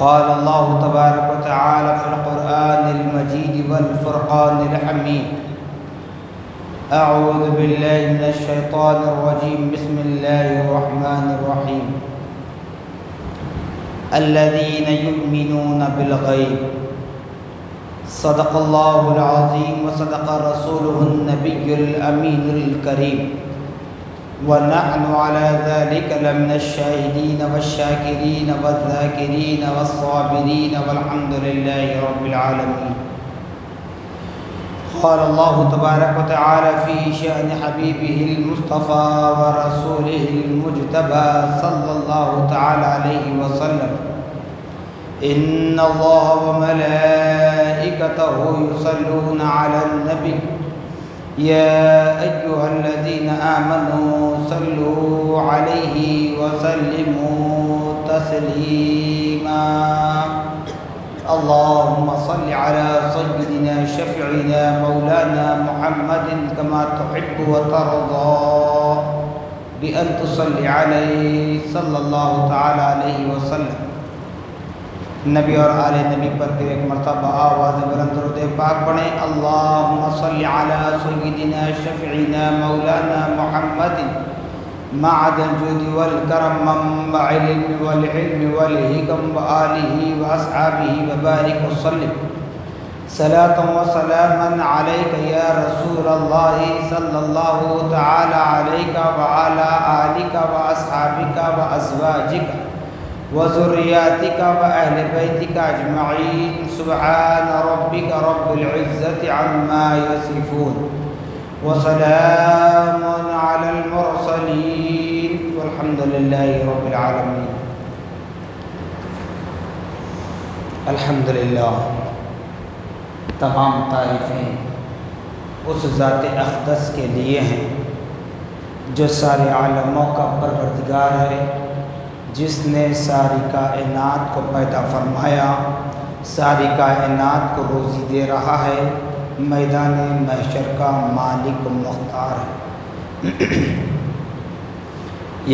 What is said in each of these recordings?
قال الله تبارك وتعالى في القرآن المجيد والفرقان الحميد أعوذ بالله من الشيطان الرجيم بسم الله الرحمن الرحيم الذين يؤمنون بالغيب صدق الله العظيم وصدق رسوله النبي الأمين الكريم ونحن على ذلك لمن الشاهدين والشاكرين والذاكرين والصابرين والحمد لله رب العالمين. قال الله تبارك وتعالى في شأن حبيبه المصطفى ورسوله المجتبى صلى الله تعالى عليه وسلم إن الله وملائكته يصلون على النبي يا أيها الذين آمنوا صلوا عليه وسلموا تسليما. اللهم صل على سيدنا شفيعنا مولانا محمد كما تحب وترضى بأن تصلي عليه صلى الله تعالى عليه وسلم. نبی اور آل نبی پر پھر ایک مرتبہ آواز بلند درود پاک پڑھیں. اللہم صلی علی سیدنا شفیعنا مولانا محمد معدن الجود والکرم منبع العلم والحلم والحکم وآلہ واصحابہ وبارک وسلم صلاۃ وسلاما علیک یا رسول اللہ صلی اللہ تعالی علیک وعلی آلک واصحابک وازواجک وذرياتك وأهل بيتك أجمعين سبحان ربك رب العزة عما يصفون وسلام على المرسلين والحمد لله رب العالمين. الحمدللہ تمام تعریفیں اس ذات اقدس کے لیے ہیں جو سارے عالموں کا پروردگار ہے، جس نے ساری کائنات کو پیدا فرمایا، ساری کائنات کو روزی دے رہا ہے، میدان محشر کا مالک و مختار ہے.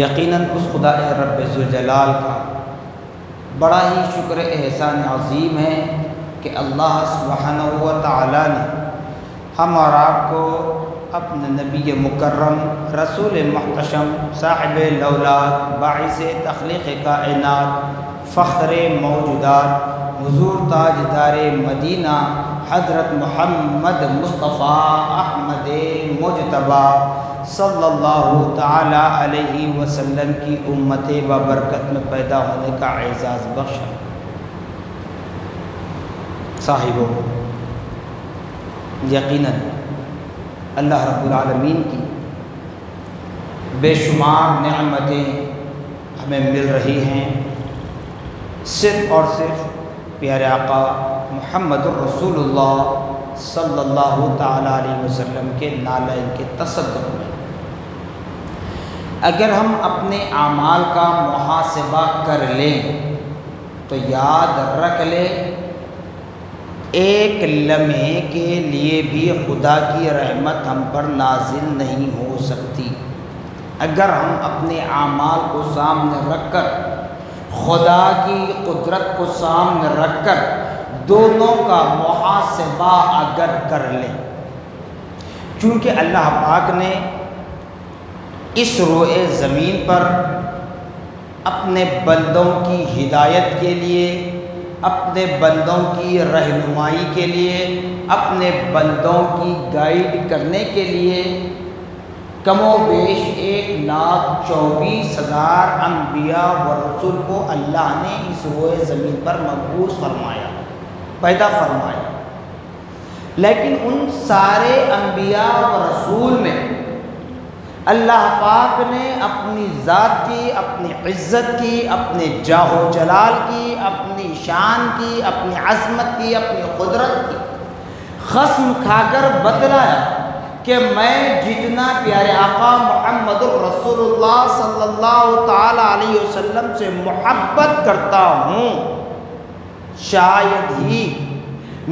یقیناً اس خدا رب ذوالجلال کا بڑا ہی شکر احسان عظیم ہے کہ اللہ سبحانہ و تعالی نے ہم اور آپ کو اپنے نبی مکرم رسول محتشم صاحب الاولاد باعث تخلیق کائنات فخر موجودات حضور تاجدار مدینہ حضرت محمد مصطفیٰ احمد مجتبی صلی اللہ تعالی علیہ وسلم کی امت ببرکت میں پیدا ہونے کا اعزاز بخشا. صاحبو، یقیناً اللہ رب العالمین کی بے شمار نعمتیں ہمیں مل رہی ہیں صرف اور صرف پیارے آقا محمد الرسول اللہ صلی اللہ تعالی علیہ وسلم کے نالین کے تصدق میں. اگر ہم اپنے اعمال کا محاسبہ کر لیں تو یاد رکھ لیں ایک لمحے کے لیے بھی خدا کی رحمت ہم پر نازل نہیں ہو سکتی. اگر ہم اپنے اعمال کو سامنے رکھ کر خدا کی قدرت کو سامنے رکھ کر دونوں کا محاسبہ اگر کر لیں، چونکہ اللہ پاک نے اس روئے زمین پر اپنے بندوں کی ہدایت کے لیے، اپنے بندوں کی رہنمائی کے لیے، اپنے بندوں کی گائیڈ کرنے کے لیے کم و بیش 1,24,000 انبیاء و رسول کو اللہ نے اس روئے زمین پر مبعوث فرمایا، پیدا فرمایا. لیکن ان سارے انبیاء و رسول میں اللہ پاک نے اپنی ذات کی، اپنی عزت کی، اپنے جاہ و جلال کی، اپنی شان کی، اپنی عظمت کی، اپنی قدرت کی قسم کھا کر بتلایا کہ میں جتنا پیارے آقا محمد الرسول اللہ صلی اللہ تعالی علیہ وسلم سے محبت کرتا ہوں، شاید ہی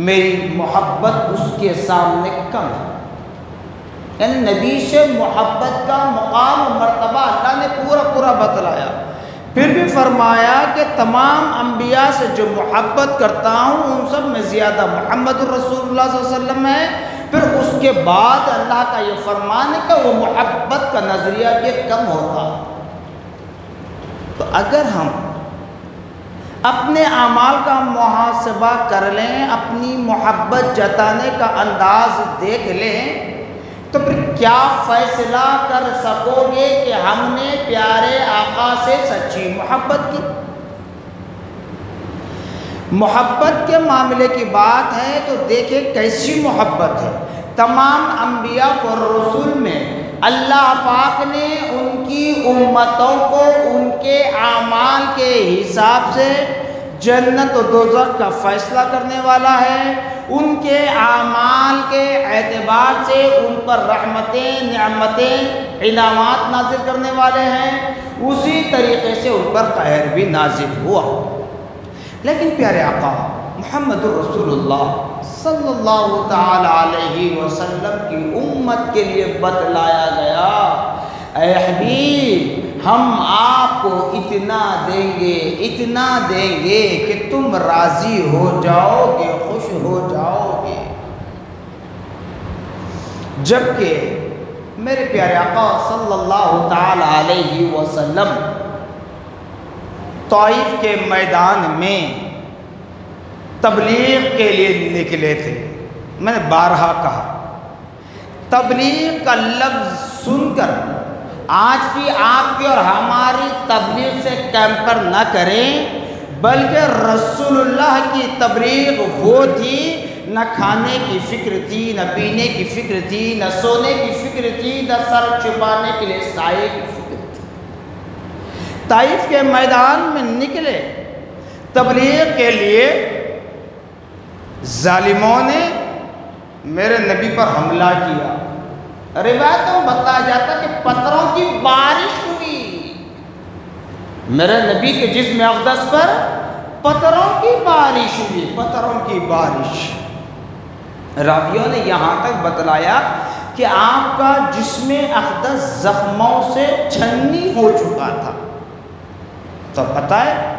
میری محبت اس کے سامنے کم ہے. یعنی نبی سے محبت کا مقام و مرتبہ اللہ نے پورا بتلایا. پھر بھی فرمایا کہ تمام انبیاء سے جو محبت کرتا ہوں ان سب میں زیادہ محمد الرسول اللہ صلی اللہ علیہ وسلم ہے۔ پھر اس کے بعد اللہ کا یہ فرمان ہے کہ وہ محبت کا نظریہ بھی کم ہوتا۔ تو اگر ہم اپنے اعمال کا محاسبہ کر لیں، اپنی محبت جتانے کا انداز دیکھ لیں، تو پھر کیا فیصلہ کر سکو گے کہ ہم نے پیارے آقا سے سچی محبت کی؟ محبت کے معاملے کی بات ہے تو دیکھیں کیسی محبت ہے۔ تمام انبیاء اور رسول میں اللہ پاک نے ان کی امتوں کو ان کے اعمال کے حساب سے جنت و دوزخ کا فیصلہ کرنے والا ہے، ان کے اعمال کے اعتبار سے ان پر رحمتیں، نعمتیں، انعامات نازل کرنے والے ہیں، اسی طریقے سے ان پر قہر بھی نازل ہوا۔ لیکن پیارے آقا محمد الرسول اللہ صلی اللہ تعالی علیہ وسلم کی امت کے لیے بتلایا گیا، اے حبیب ہم آپ کو اتنا دیں گے کہ تم راضی ہو جاؤ گے، خوش ہو جاؤ گے۔ جبکہ میرے پیارے آقا صلی اللہ تعالی علیہ وسلم طائف کے میدان میں تبلیغ کے لیے نکلے تھے۔ میں نے بارہا کہا، تبلیغ کا لفظ سن کر آج کی آپ کی اور ہماری تبلیغ سے کیمپر نہ کریں، بلکہ رسول اللہ کی تبلیغ وہ تھی، نہ کھانے کی فکر تھی، نہ پینے کی فکر تھی، نہ سونے کی فکر تھی، نہ سر چھپانے کے لیے سائے کی فکر تھی۔ طائف کے میدان میں نکلے تبلیغ کے لیے، ظالموں نے میرے نبی پر حملہ کیا۔ روایتوں میں بتایا جاتا کہ پتھروں کی بارش ہوئی، میرے نبی کے جسم اقدس پر پتھروں کی بارش ہوئی، پتھروں کی بارش۔ راویوں نے یہاں تک بتلایا کہ آپ کا جسم اقدس زخموں سے چھنی ہو چکا تھا۔ تو پتہ ہے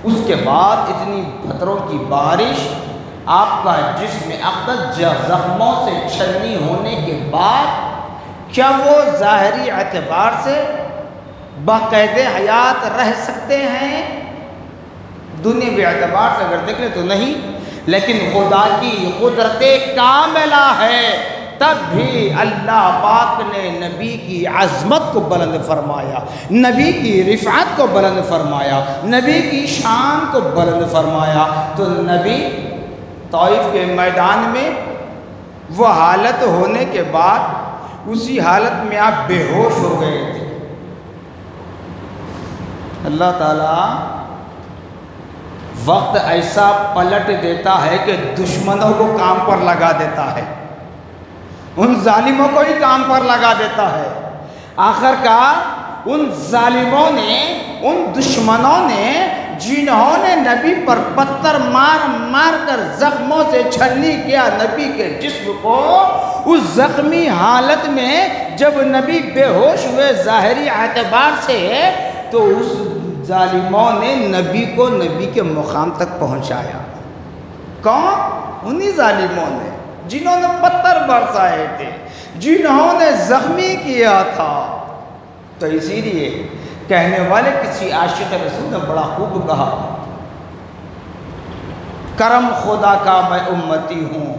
اس کے بعد اتنی پتھروں کی بارش، آپ کا جسم اقدس زخموں سے چھنی ہونے کے بعد کیا وہ ظاہری اعتبار سے باقید حیات رہ سکتے ہیں؟ دنیاوی اعتبار سے اگر دیکھ لیں تو نہیں، لیکن خدا کی قدرت کاملہ ہے، تب بھی اللہ پاک نے نبی کی عظمت کو بلند فرمایا، نبی کی رفعت کو بلند فرمایا، نبی کی شان کو بلند فرمایا۔ تو نبی طائف کے میدان میں وہ حالت ہونے کے بعد اسی حالت میں آپ بے ہوش ہو گئے تھے۔ اللہ تعالیٰ وقت ایسا پلٹ دیتا ہے کہ دشمنوں کو کام پر لگا دیتا ہے، ان ظالموں کو ہی کام پر لگا دیتا ہے۔ آخرکار ان ظالموں نے، ان دشمنوں نے، جنہوں نے نبی پر پتھر مار مار کر زخموں سے چھلنی کیا نبی کے جسم کو، اس زخمی حالت میں جب نبی بے ہوش ہوئے ظاہری اعتبار سے، تو اس ظالموں نے نبی کو نبی کے مقام تک پہنچایا۔ کون؟ انہی ظالموں نے جنہوں نے پتھر برسائے تھے، جنہوں نے زخمی کیا تھا۔ تو اسی لیے کہنے والے کسی عاشق رسول نے بڑا خوب کہا، کرم خدا کا میں امتی ہوں،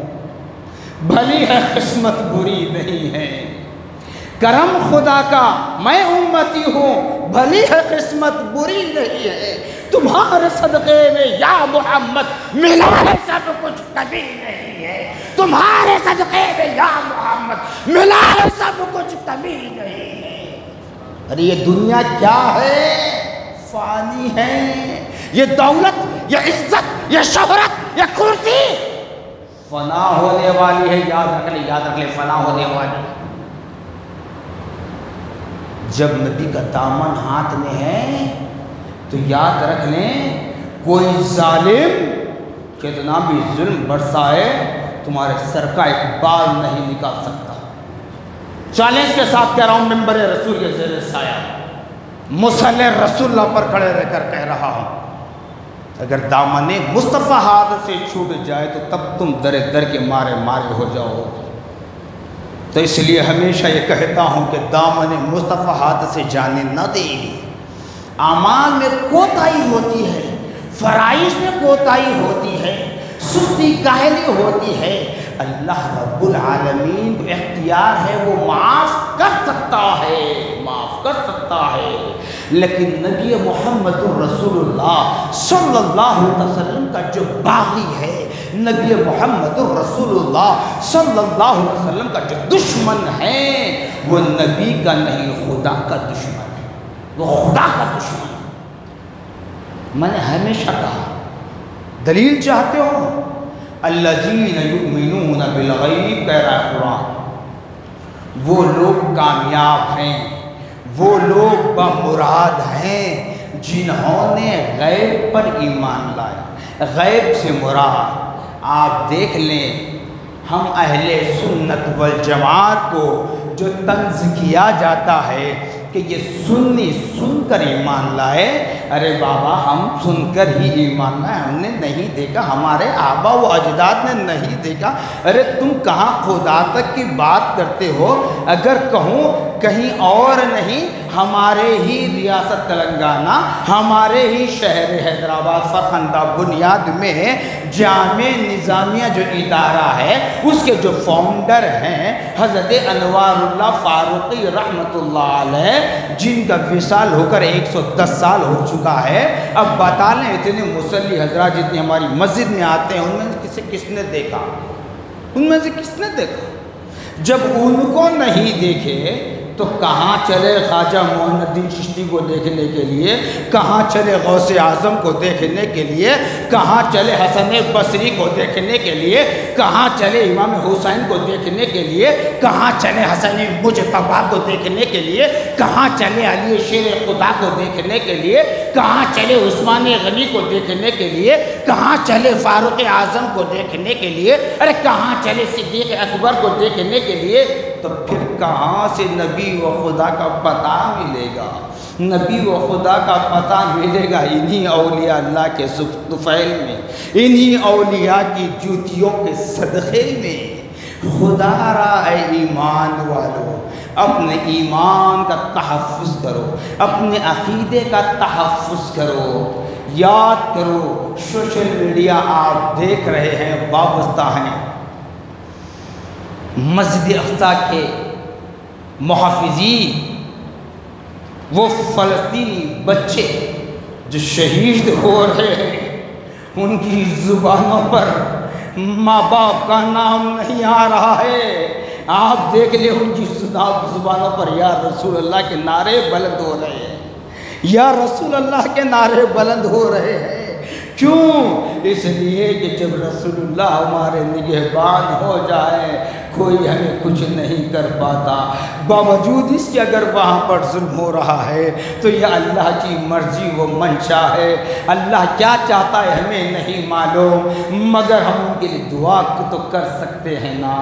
بھلی ہے قسمت بری نہیں ہے۔ کرم خدا کا میں امتی ہوں، بھلی ہے قسمت بری نہیں ہے۔ تمہارے صدقے میں یا محمد ملا ہے سب کچھ کبھی نہیں ہے۔ تمہارے صدقے میں یا محمد ملا ہے سب کچھ کبھی نہیں ہے۔ ارے یہ دنیا کیا ہے؟ فانی ہے۔ یہ دولت، یہ عزت، یہ شہرت، یہ کرسی فنا ہونے والی ہے۔ یاد رکھ لے، یاد رکھ لے، فنا ہونے والی ہے۔ جب نبی کا دامن ہاتھ میں ہے تو یاد رکھ لیں، کوئی ظالم کتنا بھی ظلم برسائے تمہارے سر کا ایک بال نہیں نکال سکتا۔ چیلنج کے ساتھ کہہ رہا ہوں، منبر رسول کے زیر سایہ مصلی رسول اللہ پر کھڑے رہ کر کہہ رہا ہوں، اگر دامن مصطفیٰ ہاتھ سے چھوٹ جائے تو تب تم در در کے مارے مارے ہو جاؤ گے۔ تو اس لیے ہمیشہ یہ کہتا ہوں کہ دامن مصطفیٰ ہاتھ سے جانے نہ دے۔ اعمال میں کوتاہی ہوتی ہے، فرائض میں کوتاہی ہوتی ہے، سستی کاہلی ہوتی ہے، اللہ رب العالمین کو اختیار ہے، وہ معاف کر سکتا ہے، معاف کر سکتا ہے۔ لیکن نبی محمد رسول اللہ صلی اللہ علیہ وسلم کا جو باغی ہے، نبی محمد رسول اللہ صلی اللہ علیہ وسلم کا جو دشمن ہے، وہ نبی کا نہیں، خدا کا دشمن ہے، وہ خدا کا دشمن ہے۔ میں نے ہمیشہ کہا، دلیل چاہتے ہو؟ الذین یؤمنون بالغیب، کہہ رہا ہے قرآن، وہ لوگ کامیاب ہیں، وہ لوگ بمراد ہیں جنہوں نے غیب پر ایمان لایا۔ غیب سے مراد آپ دیکھ لیں، ہم اہل سنت والجماعت کو جو طنز کیا جاتا ہے کہ یہ سنی سن کر ایمان لائے، ارے بابا ہم سن کر ہی ایمان لائے، ہم نے نہیں دیکھا، ہمارے آبا و اجداد نے نہیں دیکھا۔ ارے تم کہاں خدا تک کی بات کرتے ہو؟ اگر کہوں کہیں اور نہیں، ہمارے ہی ریاست تلنگانہ، ہمارے ہی شہر حیدرآباد فرخندہ بنیاد میں جامع نظامیہ جو ادارہ ہے، اس کے جو فاؤنڈر ہیں حضرت انوار اللہ فاروقی رحمۃ اللہ علیہ، جن کا وصال ہو کر 110 سال ہو چکا ہے۔ اب بتا لیں اتنے مصلی حضرات جتنے ہماری مسجد میں آتے ہیں، ان میں سے کس نے دیکھا؟ ان میں سے کس نے دیکھا؟ جب ان کو نہیں دیکھے تو کہاں چلے خواجہ معین الدین چشتی کو دیکھنے کے لیے، کہاں چلے غوث اعظم کو دیکھنے کے لیے، کہاں چلے حسن بصری کو دیکھنے کے لیے، کہاں چلے امام حسین کو دیکھنے کے لیے، کہاں چلے حسن مجتبیٰ کو دیکھنے کے لیے، کہاں چلے علی شیر خدا کو دیکھنے کے لیے، کہاں چلے عثمان غنی کو دیکھنے کے لیے، کہاں چلے فاروق اعظم کو دیکھنے کے لیے، ارے کہاں چلے صدیق اکبر کو دیکھنے کے لیے؟ تو پھر کہاں سے نبی و خدا کا پتہ ملے گا؟ نبی و خدا کا پتہ ملے گا انہی اولیاء اللہ کے طفیل میں، انہی اولیاء کی جوتیوں کے صدقے میں۔ خدا را اے ایمان والو، اپنے ایمان کا تحفظ کرو، اپنے عقیدے کا تحفظ کرو۔ یاد کرو، سوشل میڈیا آپ دیکھ رہے ہیں، وابستہ ہیں مسجد اقصیٰ کے محافظین، وہ فلسطینی بچے جو شہید ہو رہے ہیں، ان کی زبانوں پر ماں باپ کا نام نہیں آ رہا ہے۔ آپ دیکھ لیں ان کی زبانوں پر یا رسول اللہ کے نعرے بلند ہو رہے ہیں، یا رسول اللہ کے نعرے بلند ہو رہے ہیں۔ کیوں؟ اس لیے کہ جب رسول اللہ ہمارے نگہبان ہو جائے، کوئی ہمیں کچھ نہیں کر پاتا۔ باوجود اس کے اگر وہاں پر ظلم ہو رہا ہے تو یہ اللہ کی مرضی و منشا ہے، اللہ کیا چاہتا ہے ہمیں نہیں معلوم، مگر ہم ان کے لیے دعا تو کر سکتے ہیں نا۔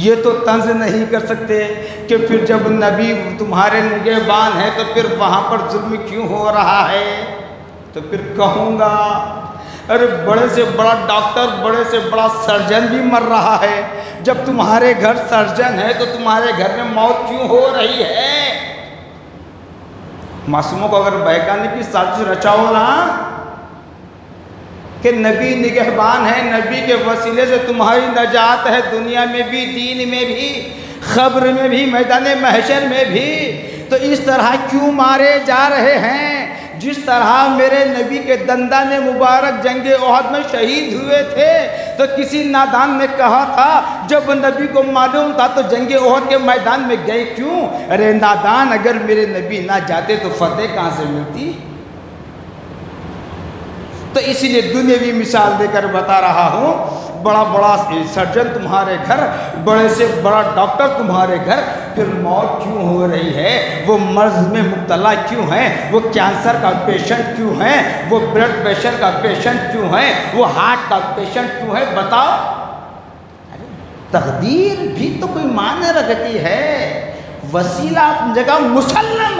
یہ تو طنز نہیں کر سکتے کہ پھر جب نبی تمہارے نگہبان ہے تو پھر وہاں پر ظلم کیوں ہو رہا ہے؟ تو پھر کہوں گا ارے بڑے سے بڑا ڈاکٹر، بڑے سے بڑا سرجن بھی مر رہا ہے، جب تمہارے گھر سرجن ہے تو تمہارے گھر میں موت کیوں ہو رہی ہے؟ معصوموں کو اگر بہکانے کی سازش رچاؤ نا کہ نبی نگہبان ہے، نبی کے وسیلے سے تمہاری نجات ہے، دنیا میں بھی، دین میں بھی، خبر میں بھی، میدان محشر میں بھی، تو اس طرح کیوں مارے جا رہے ہیں؟ جس طرح میرے نبی کے دندان مبارک جنگ احد میں شہید ہوئے تھے، تو کسی نادان نے کہا تھا جب نبی کو معلوم تھا تو جنگ احد کے میدان میں گئے کیوں؟ ارے نادان، اگر میرے نبی نہ جاتے تو فتح کہاں سے ملتی؟ تو اسی لیے دنیاوی مثال دے کر بتا رہا ہوں، بڑا بڑا سرجن تمہارے گھر، بڑے سے بڑا ڈاکٹر تمہارے گھر، پھر موت کیوں ہو رہی ہے؟ وہ مرض میں مبتلا کیوں ہیں؟ وہ کینسر کا پیشنٹ کیوں ہیں؟ وہ بلڈ پریشر کا پیشنٹ کیوں ہیں؟ وہ ہارٹ کا پیشنٹ کیوں ہے؟ بتاؤ۔ تقدیر بھی تو کوئی معنی رکھتی ہے، وسیلہ اپنی جگہ مسلم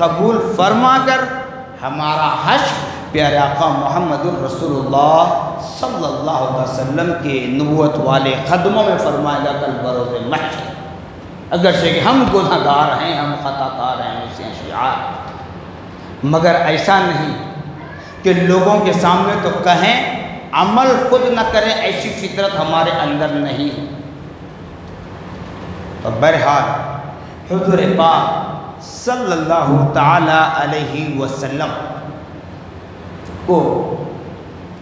قبول فرما کر ہمارا حشر پیارے آقا محمد الرسول اللہ صلی اللہ علیہ وسلم کے نبوت والے قدموں میں فرمائے گا کل بروز محشر۔ اگرچہ کہ ہم گناہگار ہیں، ہم خطا کار ہیں، اسے شیعات، مگر ایسا نہیں کہ لوگوں کے سامنے تو کہیں، عمل خود نہ کریں، ایسی فطرت ہمارے اندر نہیں ہے۔ تو بہرحال حضور پاک صلی اللہ تعالی علیہ وسلم کو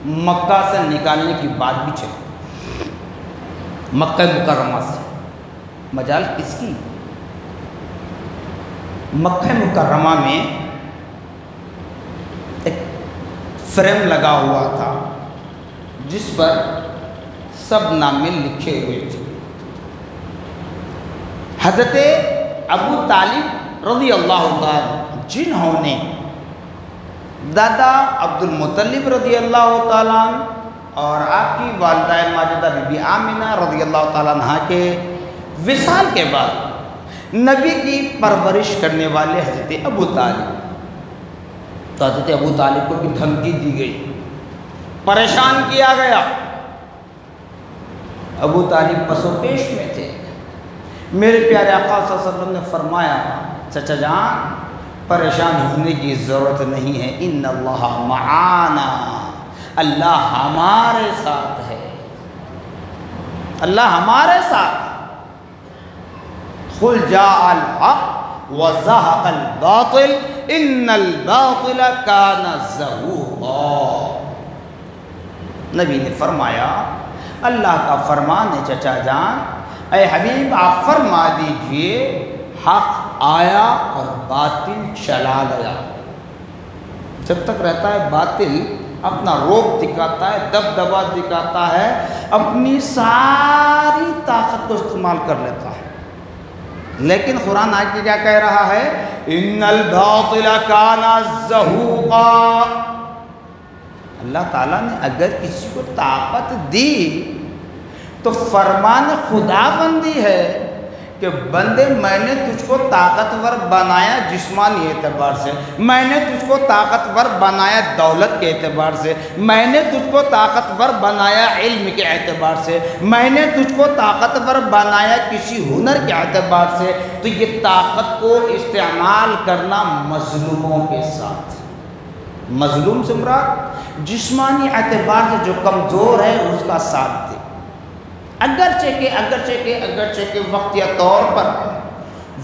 مکہ سے نکالنے کی بات بھی چلی، مکہ مکرمہ سے۔ مجال کس کی؟ مکہ مکرمہ میں ایک فریم لگا ہوا تھا جس پر سب نامے لکھے ہوئے تھے۔ حضرت ابو طالب رضی اللہ تعالیٰ جنہوں نے دادا عبد المطلب رضی اللہ تعالیٰ اور آپ کی والدہ ماجدہ بی بی آمنہ رضی اللہ تعالیٰ عنہ کے وصال کے بعد نبی کی پرورش کرنے والے حضرت ابو طالب، تو حضرت ابو طالب کو بھی دھمکی دی گئی، پریشان کیا گیا۔ ابو طالب پس و پیش میں تھے۔ میرے پیارے آقا صلی اللہ علیہ وسلم نے فرمایا، چچا جان پریشان ہونے کی ضرورت نہیں ہے، ان اللہ معانا، اللہ ہمارے ساتھ ہے، اللہ ہمارے ساتھ۔ قل جاء الحق وزهق الباطل ان الباطل كان زهوقا۔ نبی نے فرمایا اللہ کا فرمان ہے چچا جان، اے حبیب آپ فرما دیجئے حق آیا اور باطل چلا گیا۔ جب تک رہتا ہے باطل اپنا روپ دکھاتا ہے، دبدبا دکھاتا ہے، اپنی ساری طاقت کو استعمال کر لیتا ہے، لیکن قرآن آگے کیا کہہ رہا ہے؟ ان الباطل کان زہوقا۔ اللہ تعالیٰ نے اگر کسی کو طاقت دی تو فرمان خدا بندی ہے کہ بندے میں نے تجھ کو طاقتور بنایا جسمانی اعتبار سے، میں نے تجھ کو طاقتور بنایا دولت کے اعتبار سے، میں نے تجھ کو طاقتور بنایا علم کے اعتبار سے، میں نے تجھ کو طاقتور بنایا کسی ہنر کے اعتبار سے، تو یہ طاقت کو استعمال کرنا مظلوموں کے ساتھ۔ مظلوم سے مراد جسمانی اعتبار سے جو کمزور ہے اس کا ساتھ دے، اگرچہ کہ وقتیہ طور پر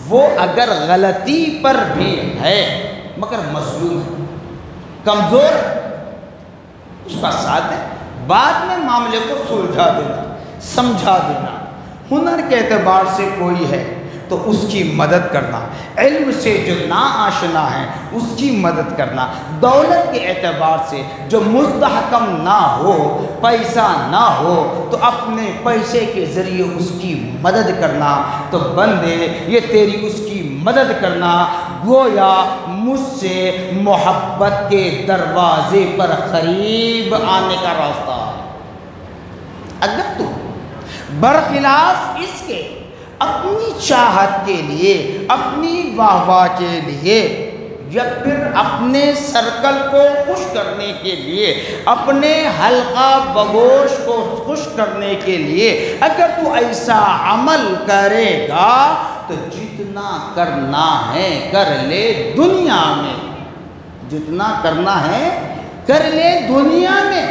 وہ اگر غلطی پر بھی ہے مگر مظلوم ہے، کمزور ہے، اس کا ساتھ ہے، بعد میں معاملے کو سلجھا دینا، سمجھا دینا۔ ہنر کے اعتبار سے کوئی ہے تو اس کی مدد کرنا، علم سے جو ناآشنا ہے اس کی مدد کرنا، دولت کے اعتبار سے جو مستحکم نہ ہو، پیسہ نہ ہو تو اپنے پیسے کے ذریعے اس کی مدد کرنا۔ تو بندے یہ تیری اس کی مدد کرنا گویا مجھ سے محبت کے دروازے پر قریب آنے کا راستہ ہے۔ اگر تو برخلاف اس کے اپنی چاہت کے لیے، اپنی واہ واہ کے لیے، یا پھر اپنے سرکل کو خوش کرنے کے لیے، اپنے حلقہ بگوش کو خوش کرنے کے لیے اگر تو ایسا عمل کرے گا تو جتنا کرنا ہے کر لے دنیا میں، جتنا کرنا ہے کر لے دنیا میں،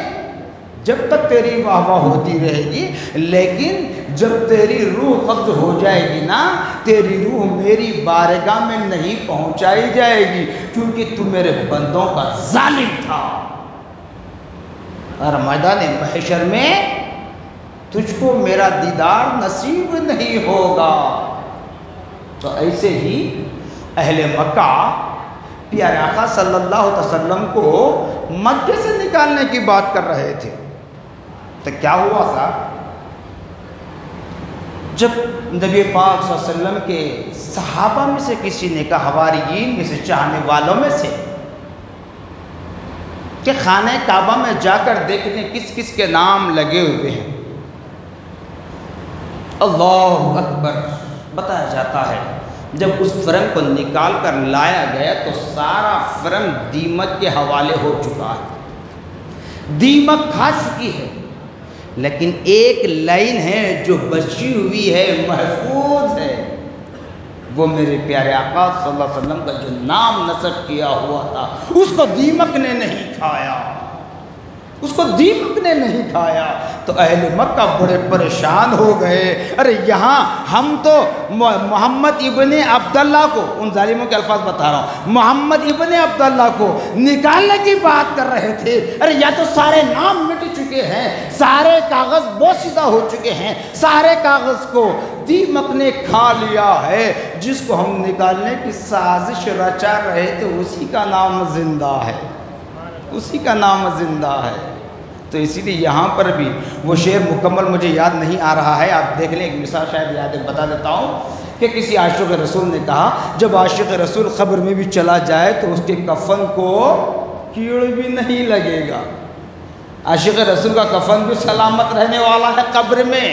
جب تک تیری واہ واہ ہوتی رہے گی، لیکن جب تیری روح قبض ہو جائے گی نا، تیری روح میری بارگاہ میں نہیں پہنچائی جائے گی، کیونکہ تو میرے بندوں کا ظالم تھا، اور میدان محشر میں تجھ کو میرا دیدار نصیب نہیں ہوگا۔ تو ایسے ہی اہل مکہ پیارے آقا صلی اللہ علیہ وسلم کو مکے سے نکالنے کی بات کر رہے تھے۔ تو کیا ہوا تھا؟ جب نبی پاک صلی اللہ علیہ وسلم کے صحابہ میں سے کسی نے کہا، حواریین میں سے، چاہنے والوں میں سے، کہ خانہ کعبہ میں جا کر دیکھنے کس کس کے نام لگے ہوئے ہیں۔ اللہ اکبر، بتایا جاتا ہے جب اس فرم کو نکال کر لایا گیا تو سارا فرم دیمک کے حوالے ہو چکا ہے، دیمک کھا چکی ہے، لیکن ایک لائن ہے جو بچی ہوئی ہے، محفوظ ہے، وہ میرے پیارے آقا صلی اللہ علیہ وسلم کا جو نام نسب کیا ہوا تھا اس کو دیمک نے نہیں کھایا، اس کو دیمک نے نہیں کھایا۔ تو اہل مکہ بڑے پریشان ہو گئے، ارے یہاں ہم تو محمد ابن عبداللہ کو، ان ظالموں کے الفاظ بتا رہا ہوں، محمد ابن عبداللہ کو نکالنے کی بات کر رہے تھے، ارے یا تو سارے نام مٹ چکے ہیں، سارے کاغذ بوسیدہ ہو چکے ہیں، سارے کاغذ کو دیمک نے کھا لیا ہے، جس کو ہم نکالنے کی سازش رچا رہے تھے اسی کا نام زندہ ہے، اسی کا نام زندہ ہے۔ تو اسی لیے یہاں پر بھی وہ شعر مکمل مجھے یاد نہیں آ رہا ہے، آپ دیکھ لیں، ایک مثال شاید یاد بتا دیتا ہوں کہ کسی عاشق رسول نے کہا جب عاشق رسول قبر میں بھی چلا جائے تو اس کے کفن کو کیڑ بھی نہیں لگے گا، عاشق رسول کا کفن بھی سلامت رہنے والا ہے قبر میں۔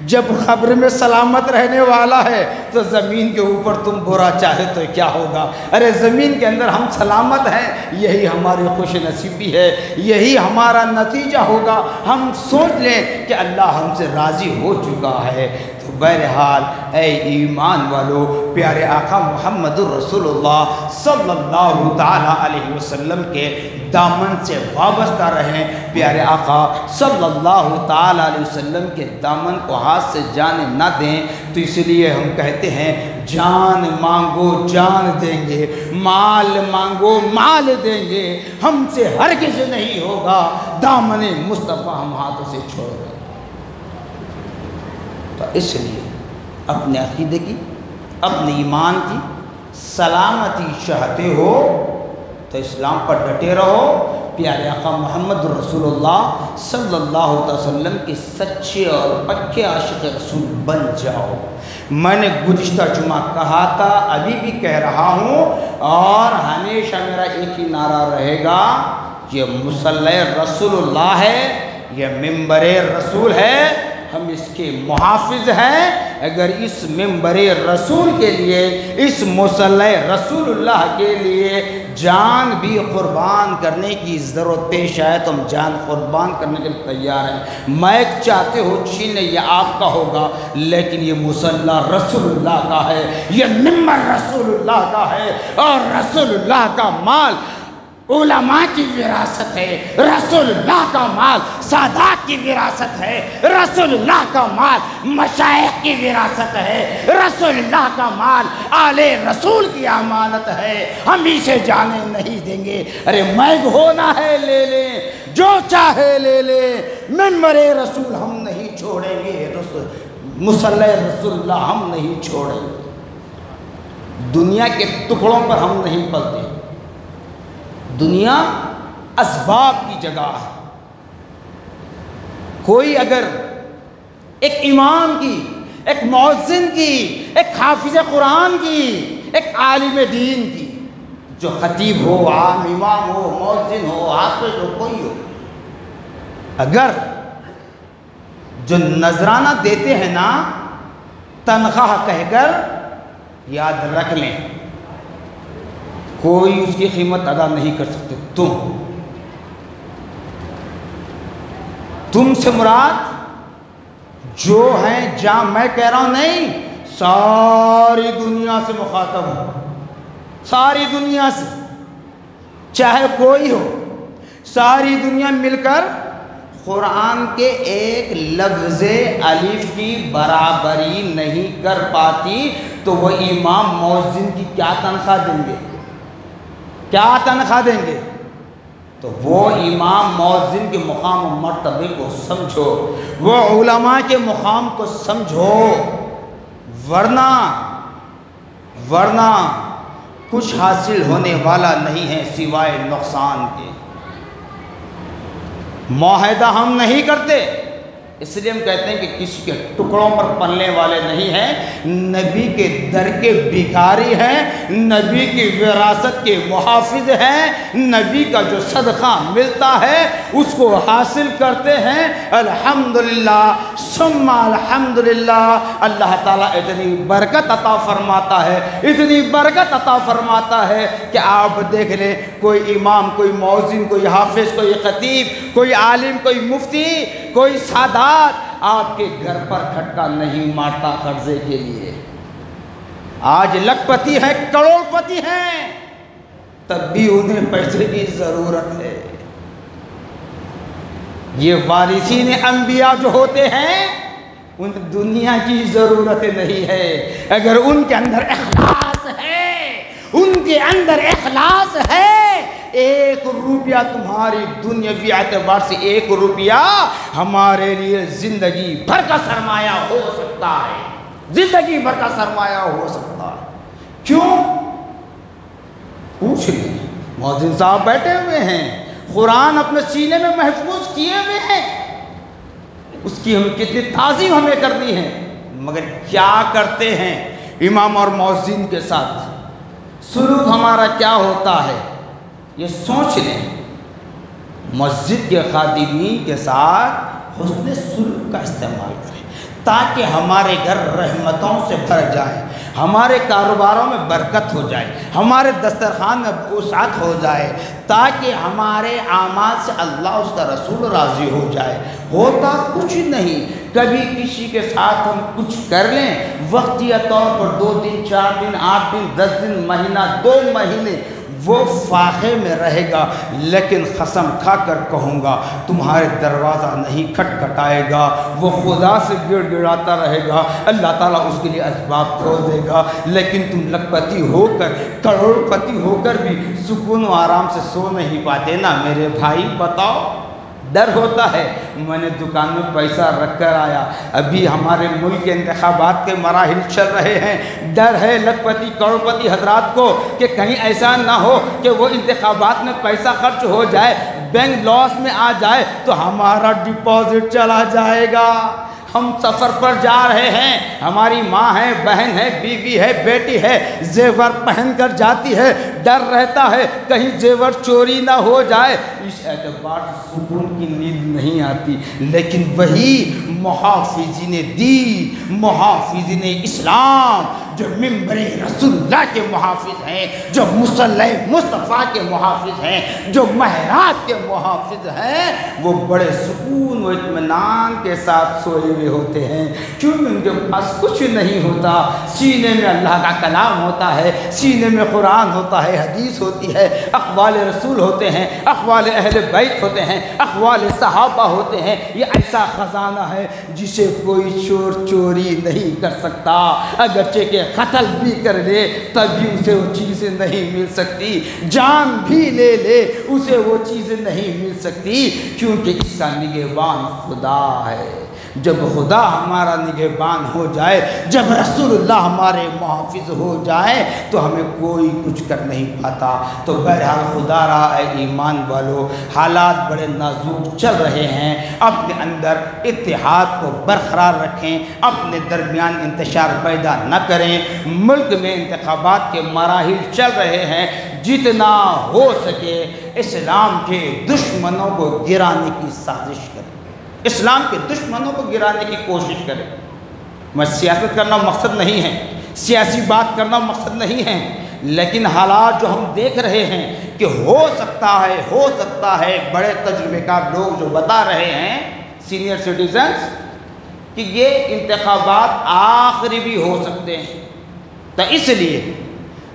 جب قبر میں سلامت رہنے والا ہے تو زمین کے اوپر تم برا چاہے تو کیا ہوگا؟ ارے زمین کے اندر ہم سلامت ہیں، یہی ہماری خوش نصیبی ہے، یہی ہمارا نتیجہ ہوگا۔ ہم سوچ لیں کہ اللہ ہم سے راضی ہو چکا ہے۔ تو بہرحال اے ایمان والو، پیارے آقا محمد الرسول اللہ صلی اللہ تعالیٰ علیہ وسلم کے دامن سے وابستہ رہیں، پیارے آقا صلی اللہ تعالیٰ علیہ وسلم کے دامن کو ہاتھ سے جانے نہ دیں۔ تو اس لیے ہم کہتے ہیں جان مانگو جان دیں گے، مال مانگو مال دیں گے، ہم سے ہرگز نہیں ہوگا دامن مصطفیٰ ہم ہاتھوں سے چھوڑ دیں۔ تو اس لیے اپنے عقیدے کی، اپنے ایمان کی سلامتی چاہتے ہو تو اسلام پر ڈٹے رہو، پیارے آقا محمد رسول اللہ صلی اللہ علیہ وسلم کے سچے اور پکے عاشق رسول بن جاؤ۔ میں نے گزشتہ جمعہ کہا تھا، ابھی بھی کہہ رہا ہوں، اور ہمیشہ میرا ایک ہی نعرہ رہے گا، یہ مصلی رسول اللہ ہے، یہ ممبر رسول ہے، ہم اس کے محافظ ہیں۔ اگر اس ممبر رسول کے لیے، اس مصلی رسول اللہ کے لیے جان بھی قربان کرنے کی ضرورت پیش آئے تو ہم جان قربان کرنے کے لیے تیار ہیں۔ مائک چاہتے ہو چھینے، یہ آپ کا ہوگا، لیکن یہ مصلی رسول اللہ کا ہے، یہ ممبر رسول اللہ کا ہے، اور رسول اللہ کا مال علماء کی وراثت ہے، رسول اللہ کا مال سادات کی وراثت ہے، رسول اللہ کا مال مشائخ کی وراثت ہے، رسول اللہ کا مال آل رسول کی امانت ہے، ہم اسے جانے نہیں دیں گے۔ ارے میگ ہونا ہے لے لیں، جو چاہے لے لیں، ممبر رسول ہم نہیں چھوڑیں گے، مصلی رسول اللہ ہم نہیں چھوڑیں گے۔ دنیا کے ٹکڑوں پر ہم نہیں پلتے، دنیا اسباب کی جگہ ہے۔ کوئی اگر ایک امام کی، ایک مؤذن کی، ایک حافظ قرآن کی، ایک عالم دین کی، جو خطیب ہو، عام امام ہو، مؤذن ہو، حافظ ہو، کوئی ہو، اگر جو نذرانہ دیتے ہیں نا تنخواہ کہہ کر، یاد رکھ لیں کوئی اس کی قیمت ادا نہیں کر سکتے۔ تم سے مراد جو ہیں، جہاں میں کہہ رہا ہوں نہیں، ساری دنیا سے مخاطب ہوں، ساری دنیا سے، چاہے کوئی ہو، ساری دنیا مل کر قرآن کے ایک لفظ الف کی برابری نہیں کر پاتی تو وہ امام مؤذن کی کیا تنخواہ دیں گے؟ کیا تنخواہ دیں گے؟ تو وہ امام مؤذن کے مقام و مرتبے کو سمجھو، وہ علماء کے مقام کو سمجھو، ورنہ کچھ حاصل ہونے والا نہیں ہے سوائے نقصان کے۔ معاہدہ ہم نہیں کرتے، اس لیے ہم کہتے ہیں کہ کسی کے ٹکڑوں پر پلنے والے نہیں ہیں، نبی کے در کے بھکاری ہیں، نبی کی وراثت کے محافظ ہیں، نبی کا جو صدقہ ملتا ہے اس کو حاصل کرتے ہیں۔ الحمدللہ ثم الحمدللہ، اللہ تعالیٰ اتنی برکت عطا فرماتا ہے، اتنی برکت عطا فرماتا ہے کہ آپ دیکھ لیں، کوئی امام، کوئی مؤذن، کوئی حافظ، کوئی خطیب، کوئی عالم، کوئی مفتی، کوئی سادات آپ کے گھر پر کھٹکا نہیں مارتا قرضے کے لیے۔ آج لکھ پتی ہے، کروڑ پتی ہیں، تب بھی انہیں پیسے کی ضرورت ہے۔ یہ وارثین انبیاء جو ہوتے ہیں ان دنیا کی ضرورت نہیں ہے، اگر ان کے اندر اخلاص ہے، ان کے اندر اخلاص ہے، 1 روپیہ تمہاری دنیاوی اعتبار سے 1 روپیہ ہمارے لیے زندگی بھر کا سرمایہ ہو سکتا ہے، زندگی بھر کا سرمایہ ہو سکتا ہے۔ کیوں؟ پوچھ لیں، مؤذن صاحب بیٹھے ہوئے ہیں، قرآن اپنے سینے میں محفوظ کیے ہوئے ہیں، اس کی ہمیں کتنی تعظیم ہمیں کرنی ہے، مگر کیا کرتے ہیں امام اور مؤذن کے ساتھ؟ سلوک ہمارا کیا ہوتا ہے یہ سوچ لیں۔ مسجد کے خادمین کے ساتھ حسن سلوک کا استعمال کریں تاکہ ہمارے گھر رحمتوں سے بھر جائیں، ہمارے کاروباروں میں برکت ہو جائے، ہمارے دسترخوان میں وسعت ہو جائے، تاکہ ہمارے اعمال سے اللہ اس کا رسول راضی ہو جائے۔ ہوتا کچھ نہیں، کبھی کسی کے ساتھ ہم کچھ کر لیں، وقتیہ طور پر 2 دن، 4 دن، 8 دن، 10 دن، مہینہ، 2 مہینے وہ فاقے میں رہے گا، لیکن قسم کھا کر کہوں گا تمہارے دروازہ نہیں کھٹکھٹائے گا، وہ خدا سے گڑ گڑاتا رہے گا، اللہ تعالیٰ اس کے لیے اسباب کھول دے گا، لیکن تم لکھ پتی ہو کر، کروڑ پتی ہو کر بھی سکون و آرام سے سو نہیں پاتے نا میرے بھائی۔ بتاؤ، ڈر ہوتا ہے۔ میں نے دکان میں پیسہ رکھ کر آیا، ابھی ہمارے ملک کے انتخابات کے مراحل چل رہے ہیں، ڈر ہے لکھ پتی کروڑ پتی حضرات کو کہ کہیں ایسا نہ ہو کہ وہ انتخابات میں پیسہ خرچ ہو جائے، بینک لاس میں آ جائے تو ہمارا ڈپازٹ چلا جائے گا۔ ہم سفر پر جا رہے ہیں، ہماری ماں ہے، بہن ہے، بیوی ہے، بیٹی ہے، زیور پہن کر جاتی ہے، ڈر رہتا ہے کہیں زیور چوری نہ ہو جائے، اس اعتبار سے سکون کی نیند نہیں آتی۔ لیکن وہی محافظین دین، محافظین اسلام، جو ممبر رسول اللہ کے محافظ ہیں، جو مصلی مصطفیٰ کے محافظ ہیں، جو محراب کے محافظ ہیں، وہ بڑے سکون و اطمینان کے ساتھ سوئے ہوئے ہوتے ہیں، کیونکہ ان کے پاس کچھ نہیں ہوتا، سینے میں اللہ کا کلام ہوتا ہے، سینے میں قرآن ہوتا ہے، حدیث ہوتی ہے، اقوال رسول ہوتے ہیں، اقوال اہل بیت ہوتے ہیں، اقوال صحابہ ہوتے ہیں۔ یہ ایسا خزانہ ہے جسے کوئی چور چوری نہیں کر سکتا، اگرچہ کہ قتل بھی کر لے تب بھی اسے وہ چیزیں نہیں مل سکتی، جان بھی لے لے اسے وہ چیزیں نہیں مل سکتی، کیونکہ اس کا نگہبان خدا ہے۔ جب خدا ہمارا نگہبان ہو جائے، جب رسول اللہ ہمارے محافظ ہو جائے تو ہمیں کوئی کچھ کر نہیں پاتا۔ تو بہرحال خدا رہا اے ایمان والو، حالات بڑے نازک چل رہے ہیں، اپنے اندر اتحاد کو برقرار رکھیں، اپنے درمیان انتشار پیدا نہ کریں۔ ملک میں انتخابات کے مراحل چل رہے ہیں، جتنا ہو سکے اسلام کے دشمنوں کو گرانے کی سازش کریں، اسلام کے دشمنوں کو گرانے کی کوشش کریں۔ میں سیاست کرنا مقصد نہیں ہے، سیاسی بات کرنا مقصد نہیں ہے، لیکن حالات جو ہم دیکھ رہے ہیں کہ ہو سکتا ہے بڑے تجربے کار لوگ جو بتا رہے ہیں، سینئر سٹیزنز، کہ یہ انتخابات آخری بھی ہو سکتے ہیں۔ تو اس لیے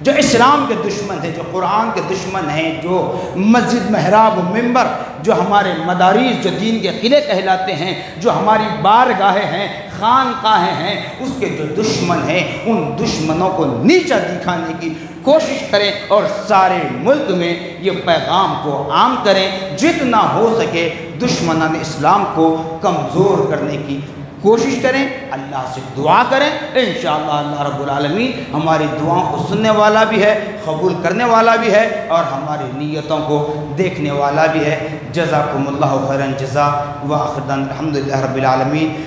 جو اسلام کے دشمن ہیں، جو قرآن کے دشمن ہیں، جو مسجد محراب و ممبر، جو ہمارے مدارس، جو دین کے قلعے کہلاتے ہیں، جو ہماری بارگاہیں ہیں، خانقاہیں ہیں، اس کے جو دشمن ہیں، ان دشمنوں کو نیچا دکھانے کی کوشش کریں اور سارے ملک میں یہ پیغام کو عام کریں، جتنا ہو سکے دشمنان اسلام کو کمزور کرنے کی کوشش کریں، اللہ سے دعا کریں، انشاءاللہ اللہ رب العالمین ہماری دعاؤں کو سننے والا بھی ہے، قبول کرنے والا بھی ہے اور ہماری نیتوں کو دیکھنے والا بھی ہے۔ جزاکم اللہ خیرا جزا، وآخر دعوانا الحمدللہ رب العالمین۔